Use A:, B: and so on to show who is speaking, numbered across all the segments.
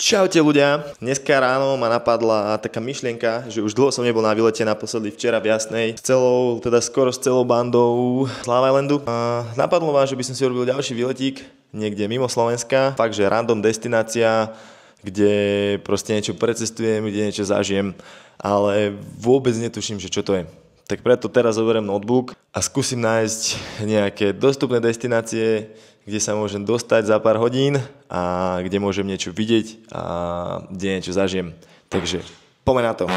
A: Čaute ľudia, dneska ráno ma napadla taká myšlienka, že už dlho som nebol na výlete, naposledy včera v Jasnej, skoro s celou bandou z Love Islandu. A napadlo ma, že by som si urobil ďalší výletík, niekde mimo Slovenska, fakt, že random destinácia, kde proste niečo precestujem, kde niečo zažijem, ale vôbec netuším, že čo to je. Tak preto teraz zoberiem notebook a skúsim nájsť nejaké dostupné destinácie, kde sa môžem dostať za pár hodín a kde môžem niečo vidieť a kde niečo zažijem. Takže poďme na to.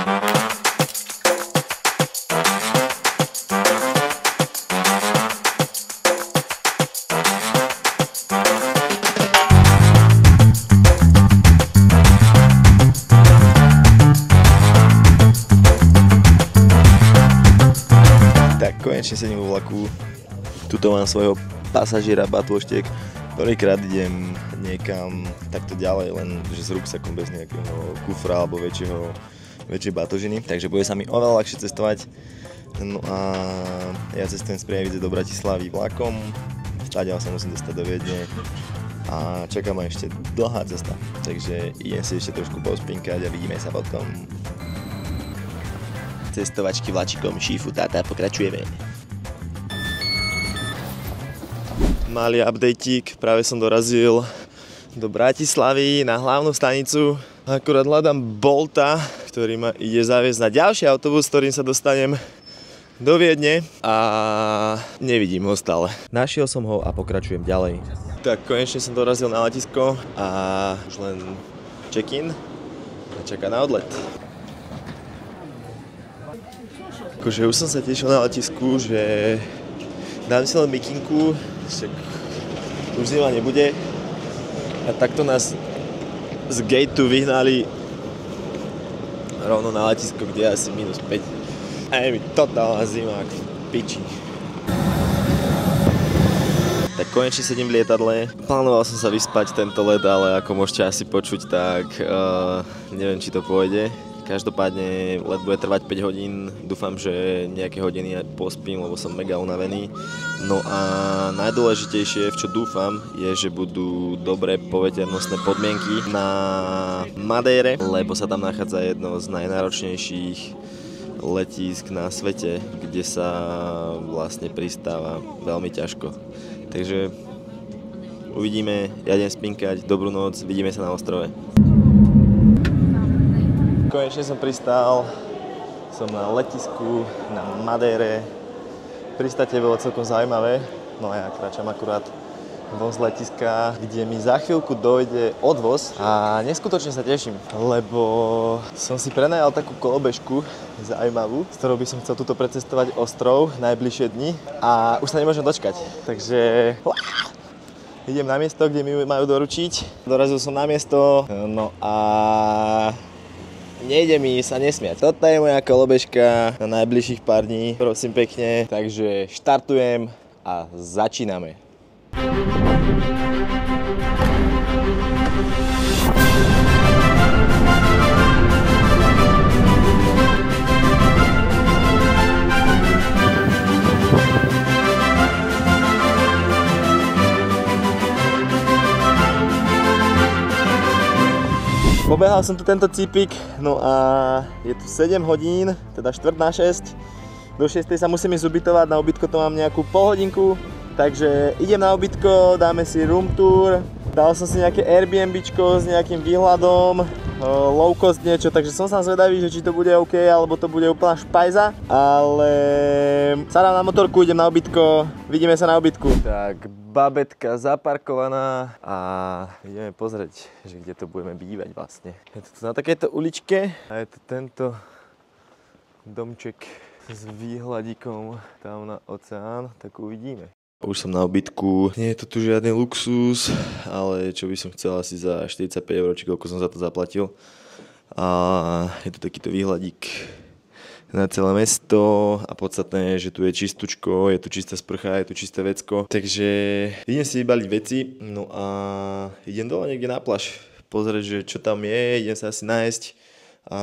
A: Tak konečne sedím vo vlaku. Tuto mám svojho pasažiera Batôštek. Prvýkrát idem niekam takto ďalej, len že s ruksakom bez nejakého kufra alebo väčšej batožiny. Takže bude sa mi oveľa ľahšie cestovať. No a ja cestujem z Prievidze do Bratislavy vlakom. Stáďal sa musím dostať do Viedne. A čaká ma ešte dlhá cesta. Takže idem si ešte trošku pospinkať a vidíme sa potom. Cestovačky vlačikom Šifu Tata, pokračujeme. Malý updateík, práve som dorazil do Bratislavy na hlavnú stanicu. Akurát hľadám Bolta, ktorý ma ide zaviesť na ďalší autobus, ktorým sa dostanem do Viedne a nevidím ho stále. Našiel som ho a pokračujem ďalej. Tak konečne som dorazil na letisko a už len check-in a čaká na odlet. Akože už som sa tešil na letisku, že dám si len mikinku, však už zima nebude. A takto nás z gateu vyhnali rovno na letisko, kde je asi -5. A je mi totálna zima, ako piči. Tak konečne sedím v lietadle. Plánoval som sa vyspať tento let, ale ako môžete asi počuť, tak neviem, či to pôjde. Každopádne let bude trvať 5 hodín, dúfam, že nejaké hodiny pospím, lebo som mega unavený. No a najdôležitejšie, v čo dúfam, je, že budú dobré poveternostné podmienky na Madeire, lebo sa tam nachádza jedno z najnáročnejších letísk na svete, kde sa vlastne pristáva veľmi ťažko. Takže uvidíme, ja idem spinkať, dobrú noc, vidíme sa na ostrove. Konečne som pristál, som na letisku na Madeire. Pristátie bolo celkom zaujímavé, no a ja kráčam akurát von z letiska, kde mi za chvíľku dojde odvoz a neskutočne sa teším, lebo som si prenajal takú kolobežku zaujímavú, s ktorou by som chcel tuto precestovať ostrov najbližšie dni a už sa nemôžem dočkať, takže idem na miesto, kde mi majú doručiť. Dorazil som na miesto, no a nejde mi sa nesmiať. Toto je moja kolobežka na najbližších pár dní, prosím pekne. Takže štartujem a začíname. Pobehal som tu tento cípik, no a je tu 7 hodín, teda 5:45. Do 6 sa musím ísť ubytovať, na ubytko to mám nejakú polhodinku, takže idem na ubytko, dáme si room tour. Dal som si nejaké Airbnbčko s nejakým výhľadom, low cost niečo, takže som sa zvedavý, že či to bude OK, alebo to bude úplná špajza. Ale sadám na motorku, idem na ubytko, vidíme sa na ubytku. Tak, babetka zaparkovaná a ideme pozrieť, že kde to budeme bývať vlastne. Je to tu na takéto uličke a je to tento domček s výhľadíkom tam na oceán, tak uvidíme. Už som na ubytku, nie je to tu žiadny luxus, ale čo by som chcel asi za 45 €, či koľko som za to zaplatil. A je tu takýto výhľadík na celé mesto a podstatné je, že tu je čistučko, je tu čistá sprcha, je tu čisté vecko. Takže idem si vybaliť veci, no a idem dole niekde na pláž pozrieť, že čo tam je, idem sa asi nájsť a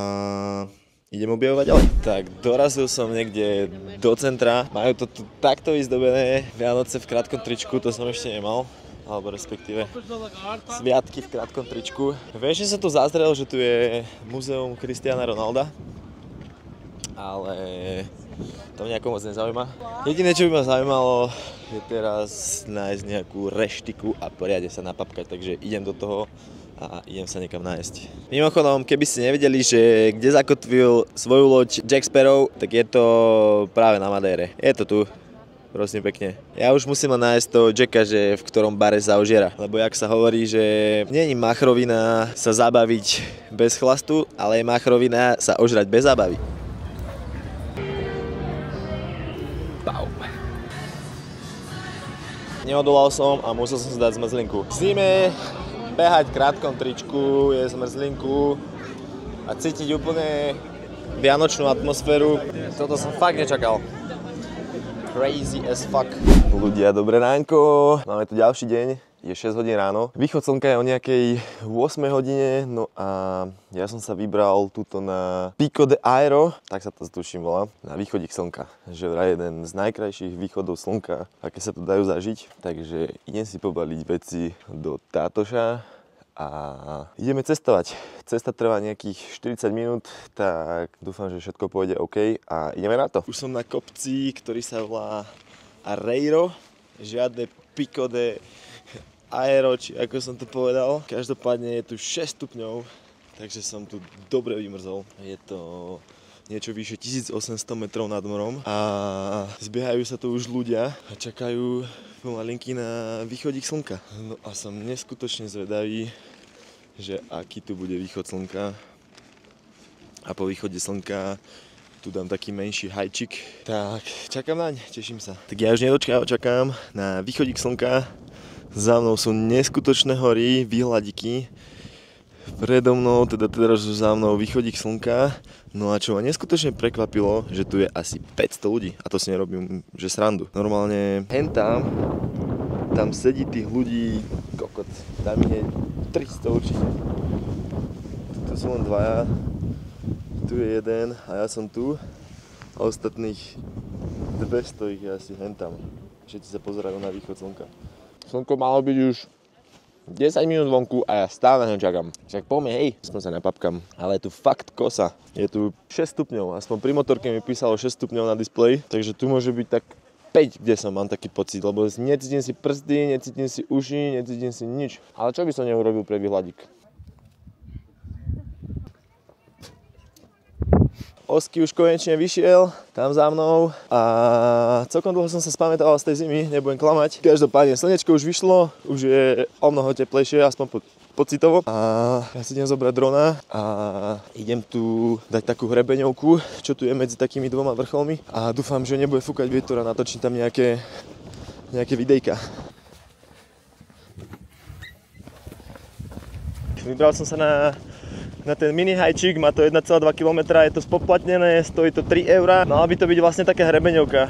A: idem objavovať ďalej. Tak dorazil som niekde do centra, majú to tu takto vyzdobené, Vianoce v krátkom tričku, to som ešte nemal. alebo respektíve sviatky v krátkom tričku. Viem, že sa tu zazrel, že tu je múzeum Cristiana Ronalda, ale to mňa ako moc nezaujíma. Jediné, čo by ma zaujímalo, je teraz nájsť nejakú reštiku a poriadne sa napapkať, takže idem do toho a idem sa niekam nájsť. Mimochodom, keby ste nevedeli, že kde zakotvil svoju loď Jack Sparrow, tak je to práve na Madére. Je to tu. Prosím pekne. Ja už musím len nájsť toho Jacka, že v ktorom bare sa ožiera. Lebo jak sa hovorí, že nie je machrovina sa zabaviť bez chlastu, ale je machrovina sa ožrať bez zábavy. Pau. Neodolal som a musel som si dať zmrzlinku. V zime behať v krátkom tričku, je zmrzlinku a cítiť úplne vianočnú atmosféru. Toto som fakt nečakal. Crazy as fuck. Ľudia, dobré ránko. Máme tu ďalší deň. Je 6 hodín ráno. Východ slnka je o nejakej 8 hodine, no a ja som sa vybral tuto na Pico de Aero, tak sa to tuším volá, na východík slnka. Že vraj jeden z najkrajších východov slnka, aké sa tu dajú zažiť. Takže idem si pobaliť veci do tátoša a ideme cestovať. Cesta trvá nejakých 40 minút, tak dúfam, že všetko pôjde OK a ideme na to. Už som na kopci, ktorý sa volá Areiro, žiadne Pico de Aero, či ako som to povedal. Každopádne je tu 6 stupňov, takže som tu dobre vymrzol. Je to niečo vyše 1800 metrov nad morom a zbiehajú sa tu už ľudia a čakajú pomalinky na východík slnka. No a som neskutočne zvedavý, že aký tu bude východ slnka. A po východe slnka tu dám taký menší hajčik. Tak čakám naň, teším sa. Tak ja už nedočkám, čakám na východík slnka. Za mnou sú neskutočné hory, výhľadiky. Predo mnou, teda teraz za mnou východík slnka. No a čo ma neskutočne prekvapilo, že tu je asi 500 ľudí. A to si nerobím, že srandu. Normálne tam sedí tých ľudí, kokot, tam je 300 určite. Tu sú len dvaja, tu je jeden a ja som tu. A ostatných 200 ich je asi hentam. Všetci sa pozerajú na východ slnka. Slnko malo byť už 10 minút vonku a ja stále na ňo čakám. Však poďme, hej, aspoň sa napapkam. Ale je tu fakt kosa. Je tu 6 stupňov, aspoň pri motorke mi písalo 6 stupňov na displeji, takže tu môže byť tak 5, kde som, mám taký pocit, lebo necítim si prsty, necítim si uši, necítim si nič. Ale čo by som neurobil pre výhľadík? Oski už konečne vyšiel, tam za mnou a celkom dlho som sa spamätal z tej zimy, nebudem klamať. Každopádne slnečko už vyšlo, už je o mnoho teplejšie, aspoň pocitovo. A ja si idem zobrať drona a idem tu dať takú hrebeňovku, čo tu je medzi takými dvoma vrcholmi. A dúfam, že nebude fúkať vietor a natočím tam nejaké videjka. Vybral som sa na ten mini hajčík, má to 1,2 km, je to spoplatnené, stojí to 3 €. Mala by to byť vlastne taká hrebeňovka,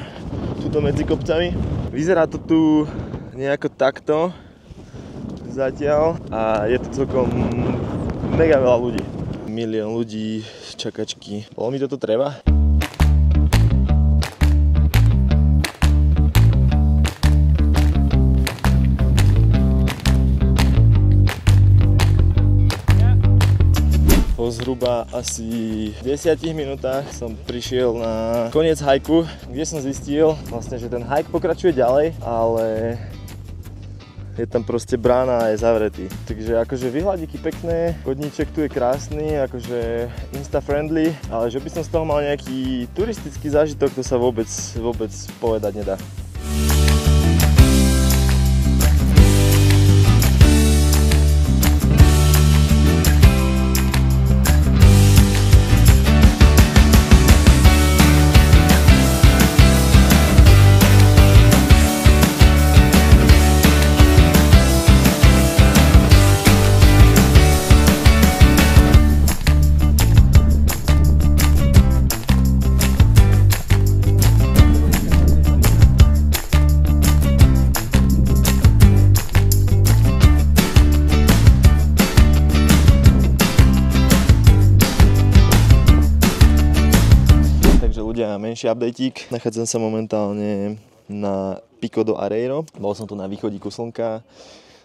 A: tuto medzi kopcami. Vyzerá to tu nejako takto zatiaľ a je to celkom mega veľa ľudí. Milión ľudí, čakačky. Bolo mi toto treba? Po zhruba asi 10 minútach som prišiel na koniec hajku, kde som zistil vlastne, že ten hajk pokračuje ďalej, ale je tam proste brána a je zavretý. Takže akože výhľadiky pekné, chodníček tu je krásny, akože insta-friendly, ale že by som z toho mal nejaký turistický zážitok, to sa vôbec povedať nedá. Menší updateík. Nachádzam sa momentálne na Pico do Areiro. Bol som tu na východíku slnka.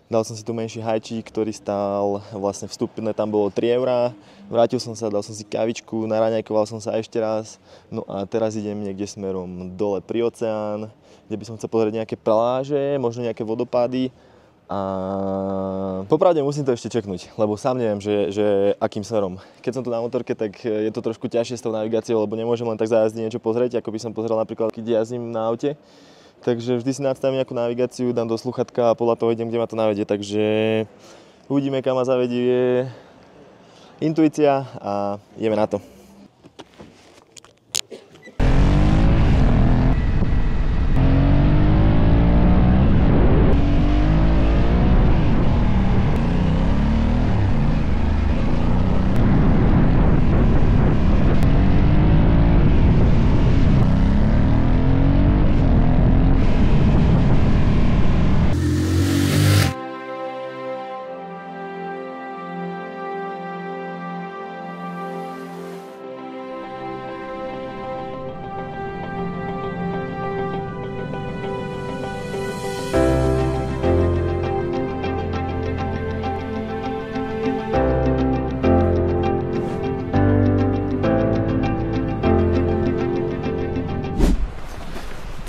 A: Dal som si tu menší hajčík, ktorý stál, vlastne vstupné tam bolo 3 €. Vrátil som sa, dal som si kávičku, naraňajkoval som sa ešte raz. No a teraz idem niekde smerom dole pri oceán, kde by som chcel pozrieť nejaké pláže, možno nejaké vodopády. A popravde musím to ešte čeknúť, lebo sám neviem, že akým smerom. Keď som tu na motorke, tak je to trošku ťažšie s tou navigáciou, lebo nemôžem len tak zajazdiť niečo pozrieť, ako by som pozeral napríklad, keď jazdím na aute. Takže vždy si nastavím nejakú navigáciu, dám do sluchatka a podľa toho idem, kde ma to navedie. Takže uvidíme, kam ma zavedie intuícia a ideme na to.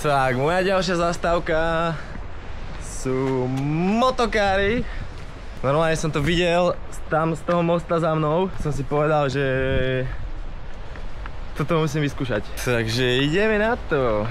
A: Tak, moja ďalšia zastávka sú motokári. Normálne som to videl tam z toho mosta za mnou. Som si povedal, že toto musím vyskúšať. Takže ideme na to.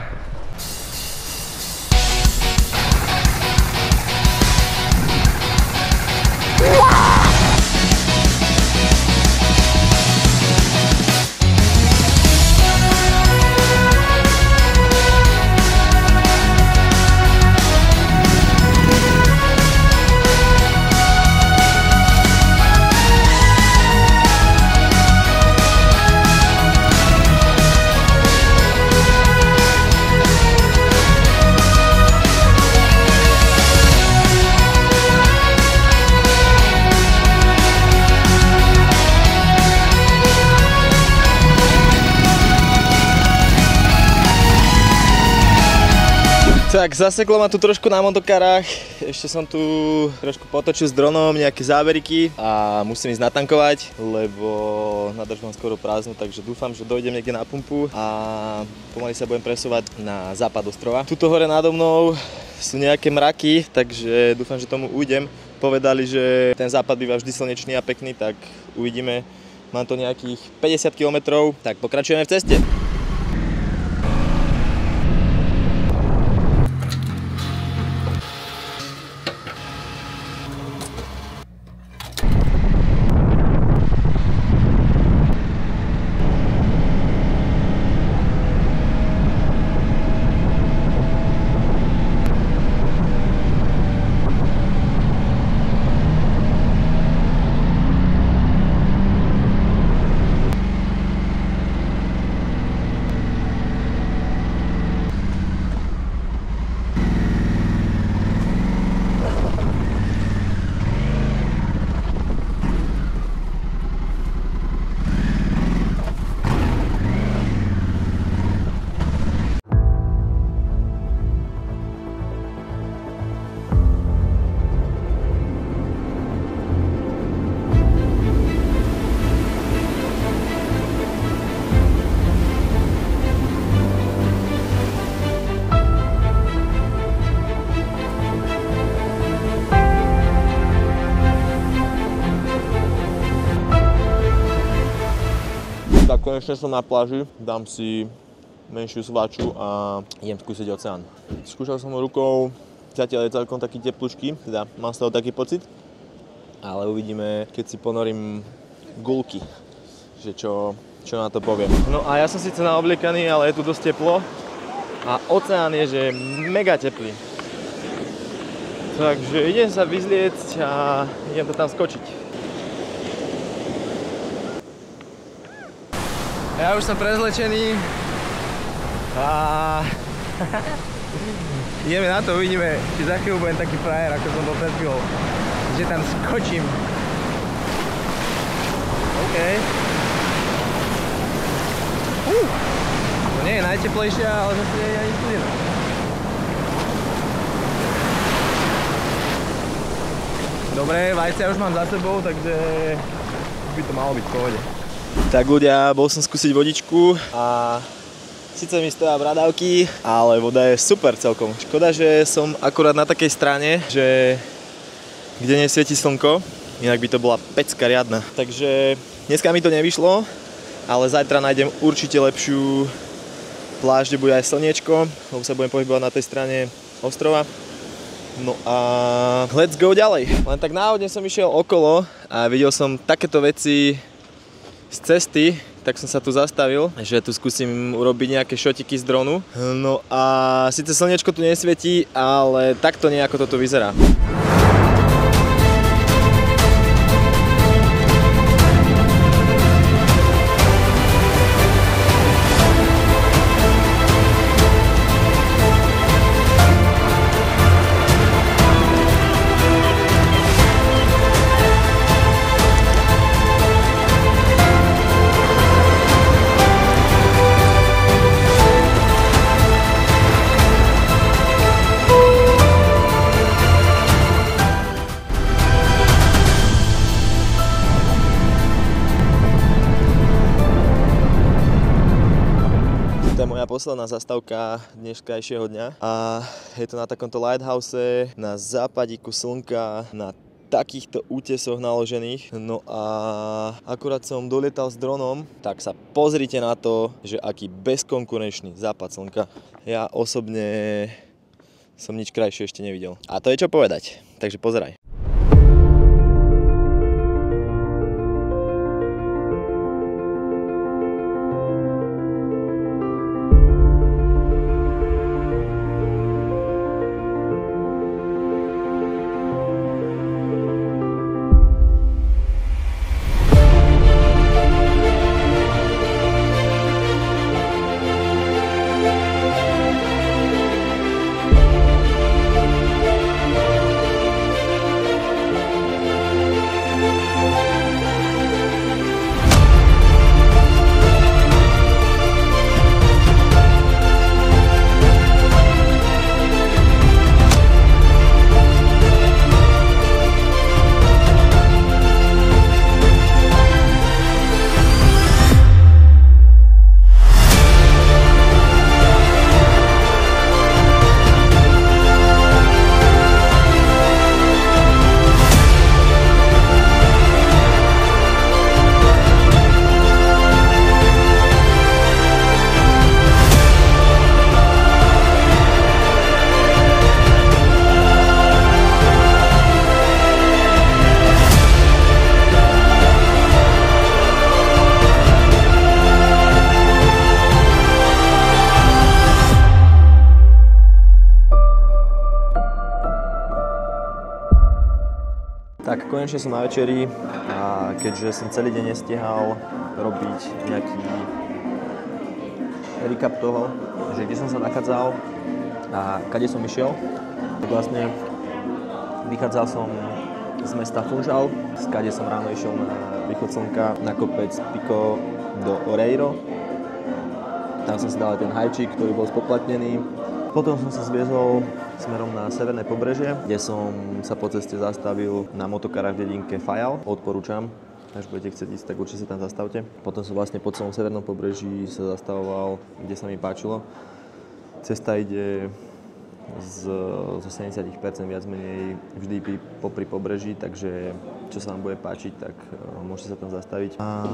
A: Tak, zaseklo ma tu trošku na motokárach, ešte som tu trošku potočil s dronom, nejaké záberiky a musím ísť natankovať, lebo nádrž mám skoro prázdnu, takže dúfam, že dojdem niekde na pumpu a pomaly sa budem presúvať na západ ostrova. Tuto hore nado mnou sú nejaké mraky, takže dúfam, že tomu ujdem. Povedali, že ten západ býva vždy slnečný a pekný, tak uvidíme. Mám to nejakých 50 km, tak pokračujeme v ceste. Tak konečne som na pláži, dám si menšiu svaču a idem skúsiť oceán. Skúšal som ho rukou, zatiaľ je celkom taký teplúčky, teda mám z toho taký pocit. Ale uvidíme, keď si ponorím gulky, že čo na to poviem. No a ja som síce naobliekaný, ale je tu dosť teplo a oceán je že mega teplý. Takže idem sa vyzliecť a idem to tam skočiť. Ja už som prezlečený a ideme na to, uvidíme, či za chvíľu budem taký frajer, ako som bol pred chvíľou, že tam skočím. OK. To nie je najteplejšia, ale zase nie je ani studená. Dobre, vajcia už mám za sebou, takže by to malo byť v pohode. Tak ľudia, bol som skúsiť vodičku a síce mi stoja bradavky, ale voda je super celkom. Škoda, že som akurát na takej strane, že kde nesvieti slnko, inak by to bola pecka riadna. Takže dneska mi to nevyšlo, ale zajtra nájdem určite lepšiu pláž, kde bude aj slniečko, lebo sa budem pohybovať na tej strane ostrova. No a let's go ďalej. Len tak náhodne som išiel okolo a videl som takéto veci z cesty, tak som sa tu zastavil, že tu skúsim urobiť nejaké šotiky z dronu. No a síce slniečko tu nesvietí, ale takto nejako toto vyzerá. To je moja posledná zastávka dneškajšieho dňa a je to na takomto lighthouse na západíku slnka na takýchto útesoch naložených. No a akurát som dolietal s dronom, tak sa pozrite na to, že aký bezkonkurenčný západ slnka. Ja osobne som nič krajšie ešte nevidel. A to je čo povedať, takže pozeraj. Tak konečne som na večeri a keďže som celý deň nestihal robiť nejaký recap toho, že kde som sa nachádzal a kade som išiel, tak vlastne vychádzal som z mesta Funchal, skade som ráno išiel na východ slnka na kopec Pico do Oreiro. Tam som si dal ten hajčík, ktorý bol spoplatnený. Potom som sa zviezol smerom na severné pobrežie, kde som sa po ceste zastavil na motokarách v dedinke Fayal. Odporúčam, až budete chcieť ísť, tak určite sa tam zastavte. Potom som vlastne po celom severnom pobreží sa zastavoval, kde sa mi páčilo. Cesta ide zo 70% viac menej vždy popri pobreží, takže čo sa vám bude páčiť, tak môžete sa tam zastaviť. A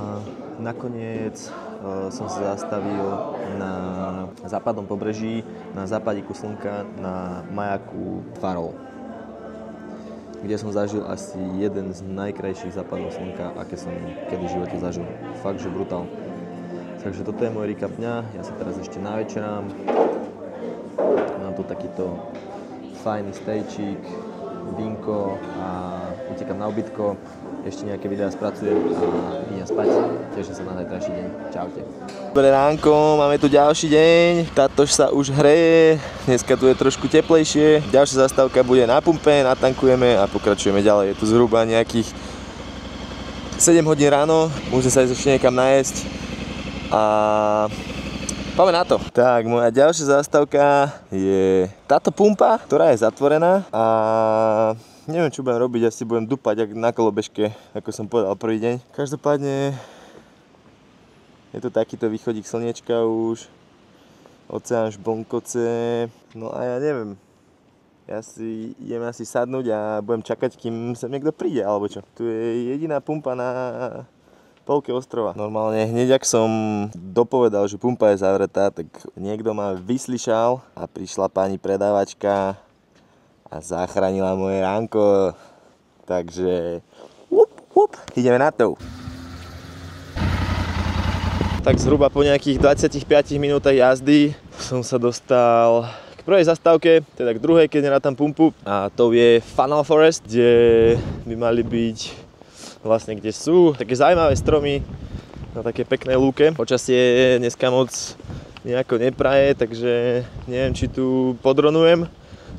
A: nakoniec som sa zastavil na západnom pobreží, na západíku slnka, na majaku Farol, kde som zažil asi jeden z najkrajších západov slnka, aké som kedy v živote zažil. Fakt, že brutál. Takže toto je môj recap dňa, ja sa teraz ešte navečerám. Mám tu takýto fajný stejčík, vínko a utekám na ubytko. Ešte nejaké videá spracujem a idem spať. Teším sa na zajtrajší deň. Čaute. Dobré ránko, máme tu ďalší deň. Tátož sa už hreje. Dneska tu je trošku teplejšie. Ďalšia zastávka bude na pumpe, natankujeme a pokračujeme ďalej. Je tu zhruba nejakých 7 hodín ráno. Môžeme sa ešte niekam najesť. A poďme na to. Tak, moja ďalšia zastávka je táto pumpa, ktorá je zatvorená a neviem, čo budem robiť, asi budem dupať na kolobežke, ako som povedal prvý deň. Každopádne je to takýto východík slniečka už, oceán žblnkoce, no a ja neviem. Ja si idem asi sadnúť a budem čakať, kým sem niekto príde, alebo čo. Tu je jediná pumpa na polke ostrova. Normálne hneď, ak som dopovedal, že pumpa je zavretá, tak niekto ma vyslyšal a prišla pani predávačka a zachránila moje ránko. Takže ideme na to. Tak zhruba po nejakých 25 minútach jazdy som sa dostal prvej zastávke, teda k druhej, keď nerátam pumpu, a to je Funnel Forest, kde by mali byť vlastne, kde sú také zaujímavé stromy na také peknej lúke. Počasie dneska moc nejako nepraje, takže neviem, či tu podronujem,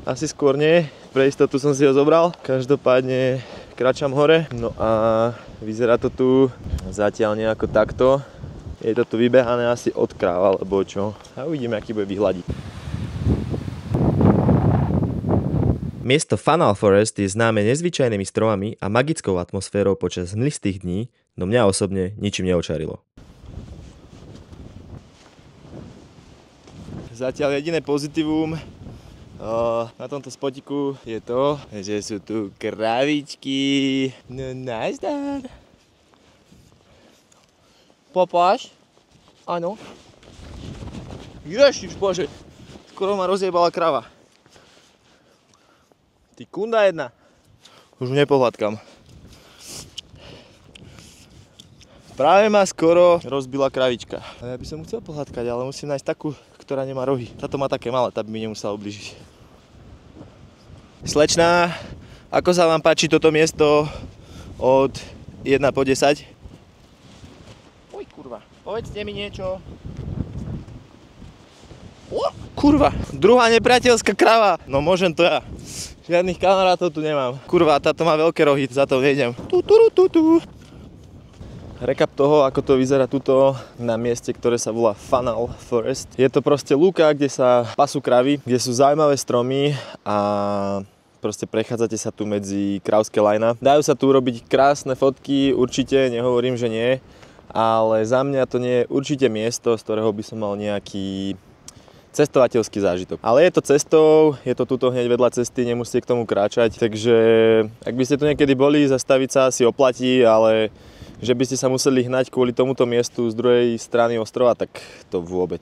A: asi skôr nie, pre istotu som si ho zobral. Každopádne kráčam hore, no a vyzerá to tu zatiaľ nejako takto. Je to tu vybehané asi od kráv, alebo čo, a uvidíme, aký bude výhľadík. Miesto Funnel Forest je známe nezvyčajnými stromami a magickou atmosférou počas mlistých dní, no mňa osobne ničím neočarilo. Zatiaľ jediné pozitívum na tomto spotiku je to, že sú tu kravičky. No nazdar. Popáš? Áno. Ježišbože, skoro ma rozjebala krava. Ty kunda jedna. Už nepohľadkam. Práve ma skoro rozbila kravička. A ja by som chcel pohľadkať, ale musím nájsť takú, ktorá nemá rohy. Táto má také malé, tá by mi nemusela ublížiť. Slečná, ako sa vám páči toto miesto od 1 po 10? Oj, kurva, povedzte mi niečo. O, kurva, druhá nepriateľská krava. No môžem to ja. Žiadnych kamarátov tu nemám. Kurva, táto má veľké rohy, za to nejdem. Recap toho, ako to vyzerá tuto na mieste, ktoré sa volá Funnel Forest. Je to proste lúka, kde sa pasú kravy, kde sú zaujímavé stromy a proste prechádzate sa tu medzi krávské lajna. Dajú sa tu robiť krásne fotky, určite, nehovorím, že nie, ale za mňa to nie je určite miesto, z ktorého by som mal nejaký cestovateľský zážitok. Ale je to cestou, je to tuto hneď vedľa cesty, nemusíte k tomu kráčať, takže ak by ste tu niekedy boli, zastaviť sa asi oplatí, ale že by ste sa museli hnať kvôli tomuto miestu z druhej strany ostrova, tak to vôbec.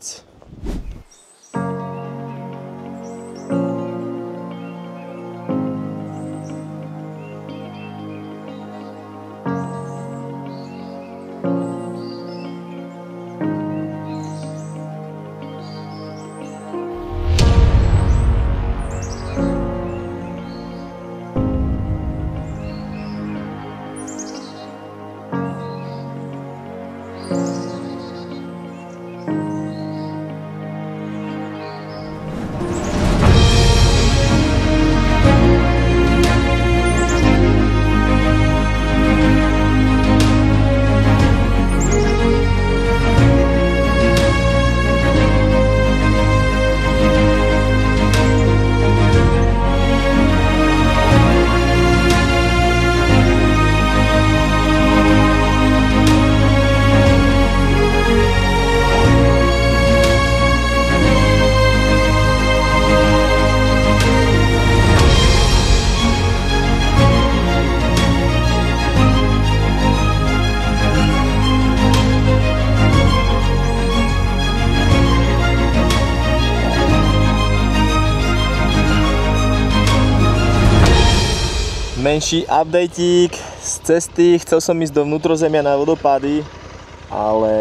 A: Menší updateík z cesty, chcel som ísť do vnútrozemia na vodopády, ale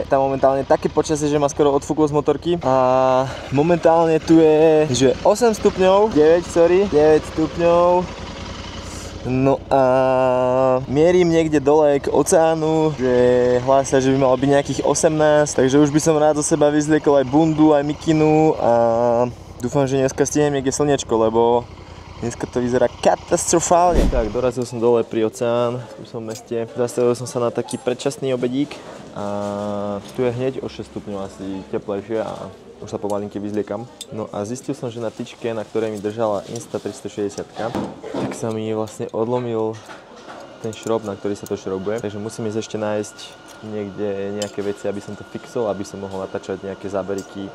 A: tam momentálne také počasie, že ma skoro odfúklo z motorky a momentálne tu je, že 8 stupňov, 9 stupňov, no a mierim niekde dole k oceánu, že hlásia, že by malo byť nejakých 18, takže už by som rád zo seba vyzliekol aj bundu, aj mikinu a dúfam, že dneska stihnem niekde slniečko, lebo dneska to vyzerá katastrofálne. Tak, dorazil som dole pri oceán, tu som v meste. Zastavil som sa na taký predčasný obedík a tu je hneď o 6 stupňov asi teplejšie a už sa pomalinky vyzliekam. No a zistil som, že na tyčke, na ktorej mi držala Insta360, tak sa mi vlastne odlomil ten šrob, na ktorý sa to šrobuje. Takže musím ísť ešte nájsť niekde nejaké veci, aby som to fixol, aby som mohol natáčať nejaké záberiky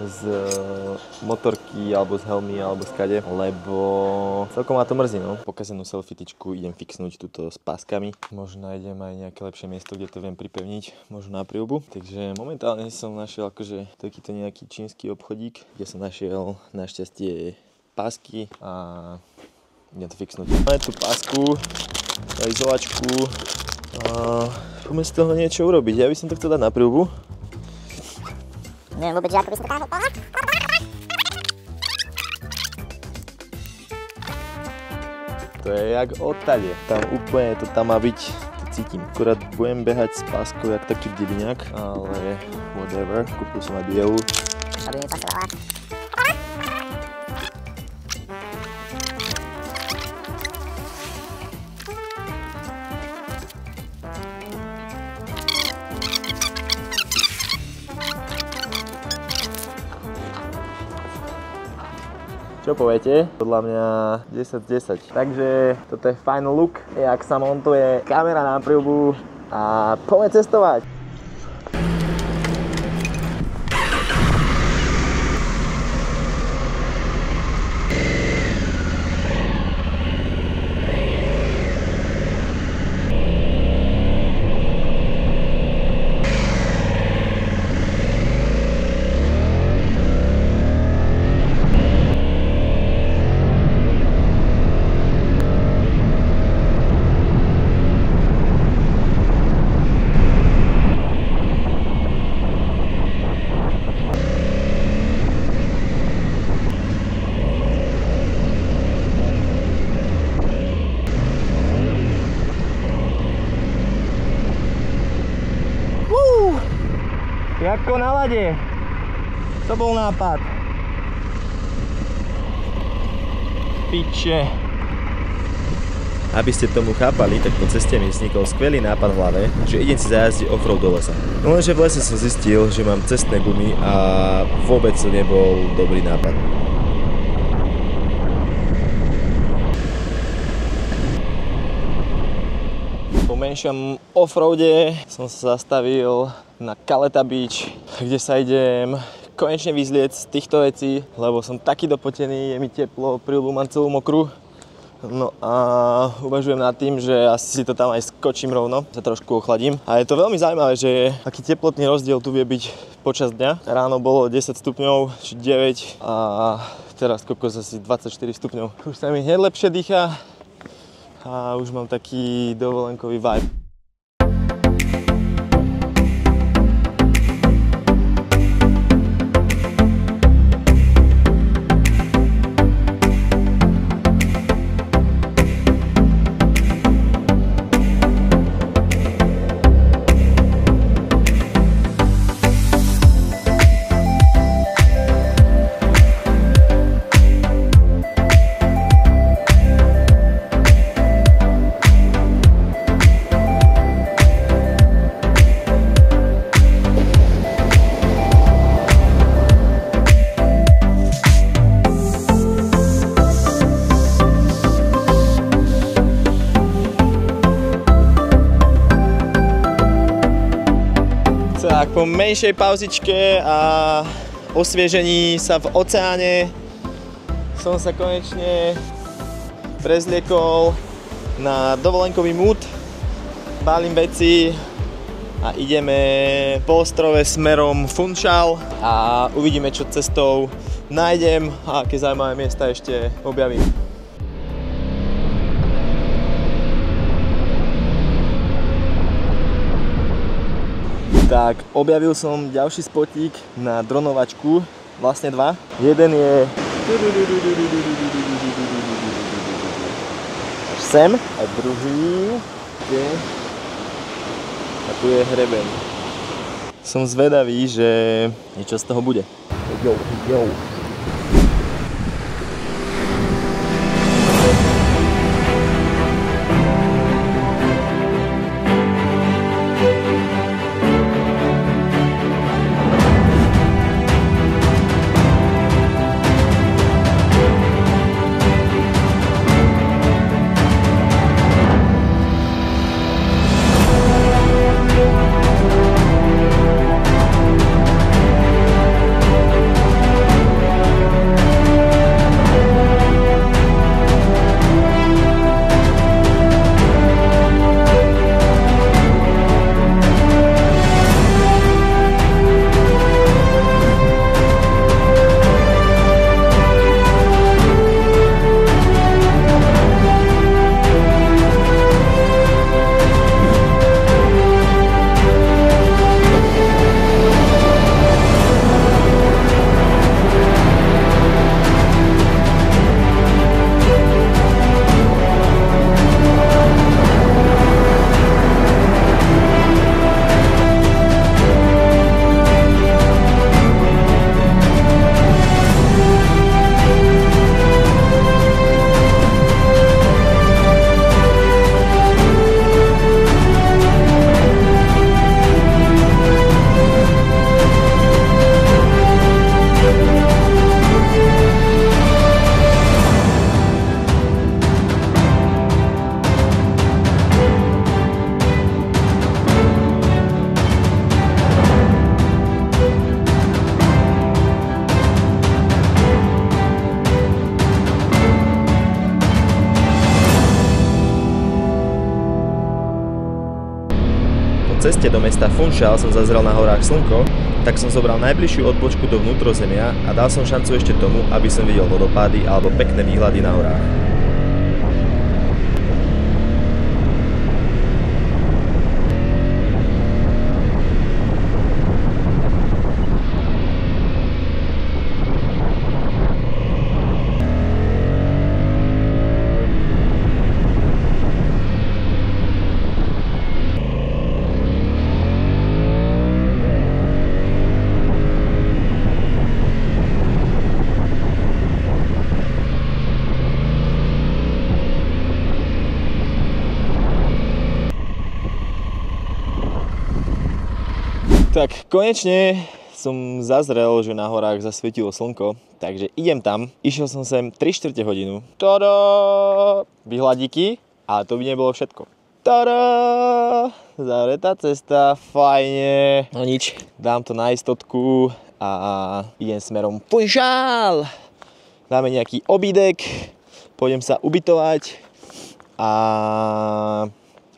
A: z motorky, alebo z helmy, alebo skade, lebo celkom ma to mrzí, no. Pokazenú selfie tyčku idem fixnúť tuto s páskami. Možno nájdem aj nejaké lepšie miesto, kde to viem pripevniť, možno na príľubu. Takže momentálne som našiel akože takýto nejaký čínsky obchodík, kde som našiel našťastie pásky a idem to fixnúť. Máme tu pásku, izolačku a poďme z toho niečo urobiť. Ja by som to chcel dať na príľubu.
B: Neviem vôbec, že ako by som to dal.
A: To je jak odtade. Tam úplne to tam má byť, to cítim. Akurát budem behať s páskou jak taký divňak, ale whatever. Kúpil som aj bielu.
B: Aby mi pasovala.
A: Čo poviete? Podľa mňa 10 z 10. Takže toto je final look, jak sa montuje kamera na príľubu a poďme cestovať. Jako na lade. To bol nápad. Piče. Aby ste tomu chápali, tak po ceste mi vznikol skvelý nápad v hlave, že idem si zajazdiť offroad do lesa. No lenže v lese som zistil, že mám cestné gumy a vôbec to nebol dobrý nápad. Po menšom offroade som sa zastavil na Caleta Beach, kde sa idem konečne vyzlieť z týchto vecí, lebo som taký dopotený, je mi teplo, príľubu mám celú mokrú. No a uvažujem nad tým, že asi si to tam aj skočím rovno, sa trošku ochladím. A je to veľmi zaujímavé, že aký teplotný rozdiel tu vie byť počas dňa. Ráno bolo 10 stupňov, či 9 a teraz kokos asi 24 stupňov. Už sa mi hneď lepšie dýcha a už mám taký dovolenkový vibe. Tak po menšej pauzičke a osviežení sa v oceáne som sa konečne prezliekol na dovolenkový mood. Balím veci a ideme po ostrove smerom Funchal a uvidíme, čo cestou nájdem a aké zaujímavé miesta ešte objavím. Tak, objavil som ďalší spotík na dronovačku, vlastne dva. Jeden je až sem a druhý je a tu je hreben. Som zvedavý, že niečo z toho bude. Jo. ceste do mesta Funchal som zazrel na horách slnko, tak som zobral najbližšiu odbočku do vnútrozemia a dal som šancu ešte tomu, aby som videl vodopády alebo pekné výhľady na horách. Tak konečne som zazrel, že na horách zasvietilo slnko, takže idem tam. Išiel som sem 3/4 hodinu. Tada! Vyhľadíky, ale to by nebolo všetko. Tada! Zavretá cesta, fajne. No nič, dám to na istotku a idem smerom Funchal. Dáme nejaký obídek, pôjdem sa ubytovať a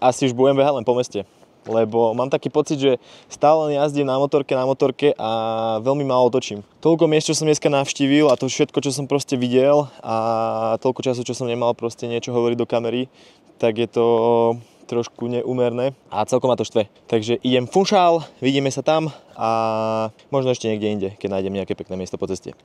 A: asi už budem behať len po meste. Lebo mám taký pocit, že stále len jazdím na motorke a veľmi málo točím. Toľko miest, čo som dneska navštívil a to všetko, čo som proste videl a toľko času, čo som nemal proste niečo hovoriť do kamery, tak je to trošku neúmerné a celkom ma to štve. Takže idem Funchal, vidíme sa tam a možno ešte niekde inde, keď nájdem nejaké pekné miesto po ceste.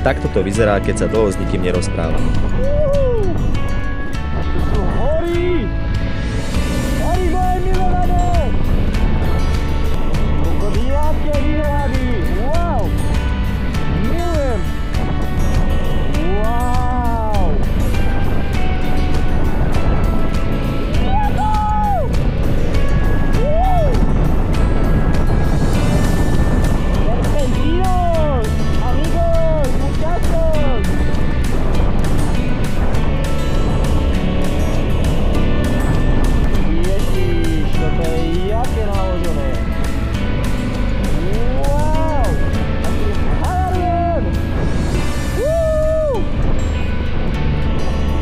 A: Takto to vyzerá, keď sa dlho s nikým nerozprávam.
C: Tu sú hory! Hory moje milované! Jaké výhľady! Wow! Milujem! Wow! Serpentinos! Amigos! Muchachos! Ježiš, toto je jaké naložené! Wow! Aký Havarujem! Woo!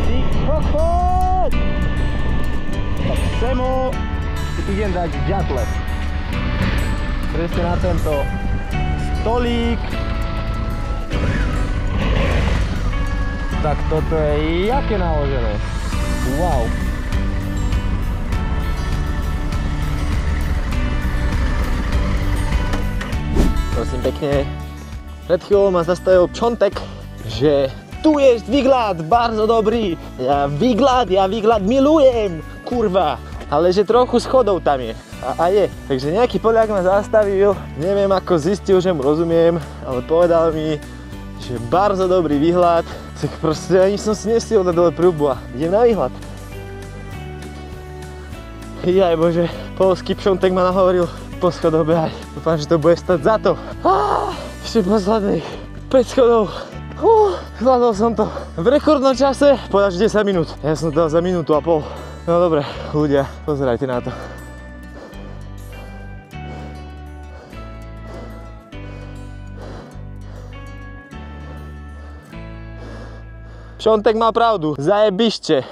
C: Ty kokot! Tak semo idem dať ďatle. Presne na tento stolík. Tak toto je jaké naložené. Wow.
A: Prosím pekne, pred chvíľou ma zastavil Pčontek, že tu je výhľad, bardzo dobrý. Ja výhľad milujem, kurva. Ale že trochu schodov tam je. A je. Takže nejaký Poliak ma zastavil, neviem ako zistil, že mu rozumiem, ale povedal mi, že bardzo dobrý výhľad. Tak proste ani som si nestiel na dole prúbu a idem na výhľad. Jaj bože, polský Pčontek ma nahovoril po schodoch behať. Dúfam, že to bude stať za to. Ešte posledných 5 schodov. Zvládol som to v rekordnom čase, povedal, že 10 minút. Ja som to dal za minútu a pol. No dobre, ľudia, pozerajte na to. Pčontek mal pravdu, zajebište.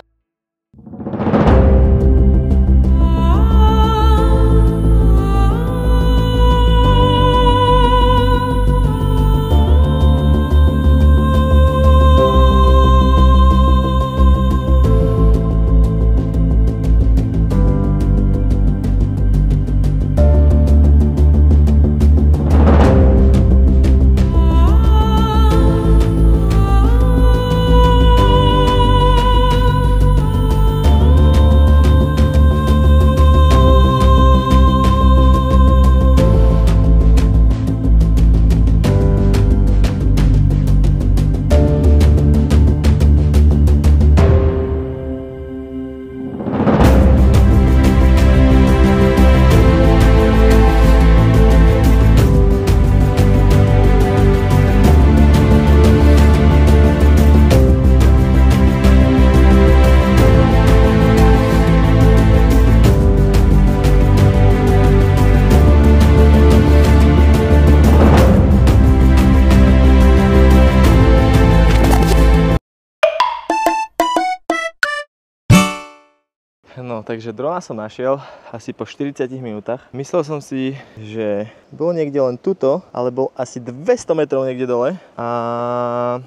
A: takže drona som našiel asi po 40 minútach. Myslel som si, že bol niekde len tuto, ale bol asi 200 metrov niekde dole a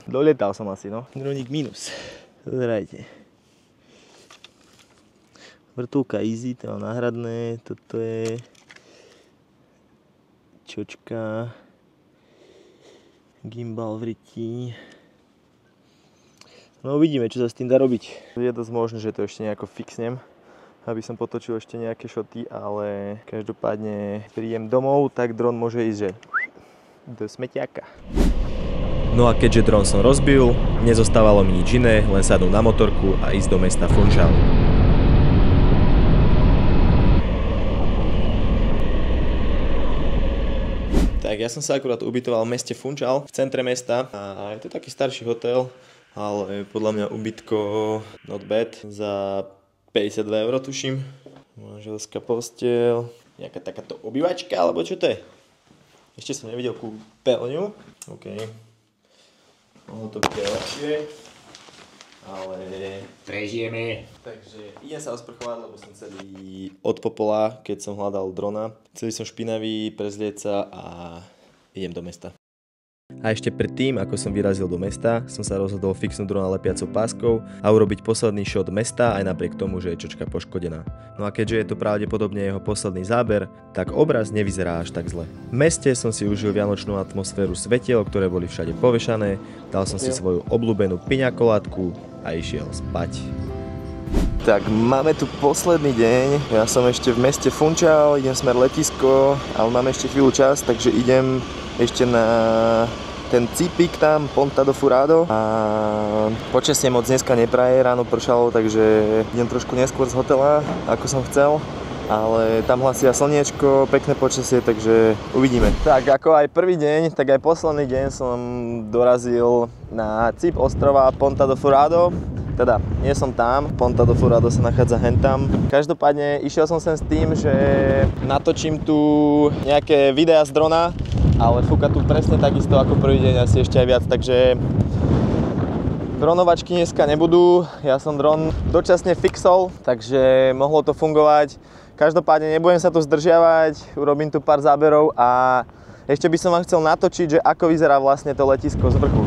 A: dolietal som asi, no. Droník minus. Pozerajte. Vrtulka easy, to mám náhradné, toto je čočka, gimbal v ryti. No uvidíme, čo sa s tým dá robiť. Je dosť možné, že to ešte nejako fixnem, aby som potočil ešte nejaké šoty, ale každopádne príjem domov, tak dron môže ísť, že do smetiaka.
D: No a keďže dron som rozbil, nezostávalo mi nič iné, len sadnúť na motorku a ísť do mesta Funchal.
A: Tak ja som sa akurát ubytoval v meste Funchal, v centre mesta a je to taký starší hotel, ale podľa mňa ubytko not bad, za 52 € tuším. Manželská posteľ, nejaká takáto obývačka, alebo čo to je? Ešte som nevidel kúpeľňu, OK. Mohlo to byť lepšie, ale prežijeme. Takže idem sa osprchovať, lebo som celý od popola, keď som hľadal drona. Celý som špinavý, prezlieť sa a idem do mesta.
D: A ešte predtým, ako som vyrazil do mesta, som sa rozhodol fixnúť drona lepiacou páskou a urobiť posledný shot mesta aj napriek tomu, že je čočka poškodená. No a keďže je to pravdepodobne jeho posledný záber, tak obraz nevyzerá až tak zle. V meste som si užil vianočnú atmosféru svetiel, ktoré boli všade povešané, dal som si svoju obľúbenú piňakoládku a išiel spať.
A: Tak máme tu posledný deň, ja som ešte v meste Funchal, idem smer letisko, ale máme ešte chvíľu čas, takže idem ešte na ten cípik tam, Ponta do Furado a počasie moc dneska nepraje, ráno pršalo, takže idem trošku neskôr z hotela, ako som chcel, ale tam hlasia slniečko, pekné počasie, takže uvidíme. Tak ako aj prvý deň, tak aj posledný deň som dorazil na cíp ostrova Ponta do Furado. Teda, nie som tam, Ponta do Furado sa nachádza hentam. Každopádne išiel som sem s tým, že natočím tu nejaké videá z drona, ale fúka tu presne takisto ako prvý deň, asi ešte aj viac, takže dronovačky dneska nebudú. Ja som dron dočasne fixol, takže mohlo to fungovať. Každopádne nebudem sa tu zdržiavať, urobím tu pár záberov a ešte by som vám chcel natočiť, že ako vyzerá vlastne to letisko z vrchu.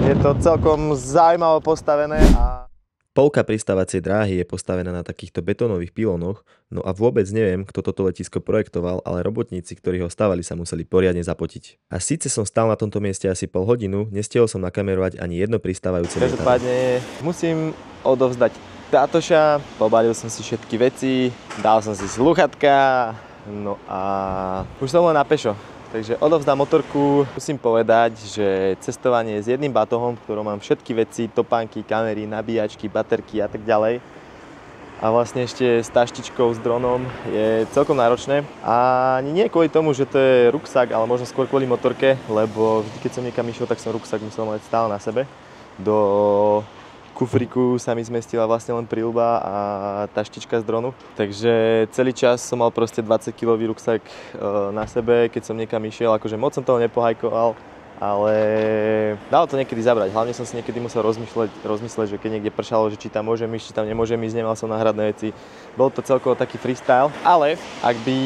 A: Je to celkom zaujímavo postavené a
D: Polka pristávacej dráhy je postavená na takýchto betónových pilónoch, no a vôbec neviem, kto toto letisko projektoval, ale robotníci, ktorí ho stavali, sa museli poriadne zapotiť. A síce som stál na tomto mieste asi pol hodinu, nestihol som nakamerovať ani jedno pristávajúce lietadlo.
A: Každopádne musím odovzdať tátoša, pobalil som si všetky veci, dal som si slúchatka, no a už som len na pešo. Takže odovzdám motorku, musím povedať, že cestovanie s jedným batohom, v ktorom mám všetky veci, topánky, kamery, nabíjačky, baterky a tak ďalej a vlastne ešte s taštičkou, s dronom je celkom náročné. A ani nie kvôli tomu, že to je ruksak, ale možno skôr kvôli motorke, lebo vždy, keď som niekam išiel, tak som ruksak musel mať stále na sebe. Do kufriku sa mi zmestila vlastne len príľuba a taštička z dronu. Takže celý čas som mal proste 20-kilový ruksak na sebe, keď som niekam išiel, akože moc som toho nepohajkoval, ale dalo to niekedy zabrať. Hlavne som si niekedy musel rozmysleť, že keď niekde pršalo, že či tam môžem ísť, či tam nemôžem ísť, nemal som náhradné veci. Bol to celkovo taký freestyle, ale ak by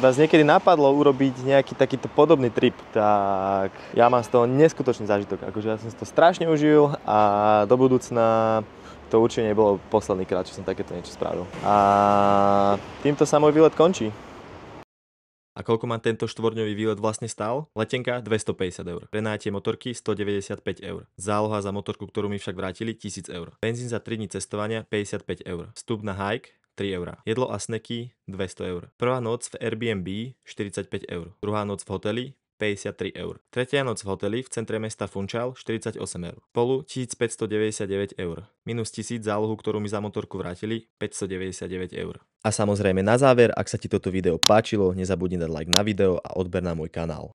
A: vás niekedy napadlo urobiť nejaký takýto podobný trip, tak ja mám z toho neskutočný zážitok. Akože ja som si to strašne užil a do budúcna to určite nebolo posledný krát, čo som takéto niečo spravil. A týmto sa môj výlet končí.
D: A koľko ma tento štvorňový výlet vlastne stál? Letenka 250 €. Prenájtie motorky 195 €. Záloha za motorku, ktorú mi však vrátili, 1000 €. Benzín za 3 dní cestovania 55 €. Vstup na hike 3 € Jedlo a sneky 200 €. Prvá noc v Airbnb 45 €. Druhá noc v hoteli 53 €. Tretia noc v hoteli v centre mesta Funchal 48 €. Spolu 1599 €. Minus 1000 zálohu, ktorú mi za motorku vrátili, 599 €. A samozrejme na záver, ak sa ti toto video páčilo, nezabudni dať like na video a odber na môj kanál.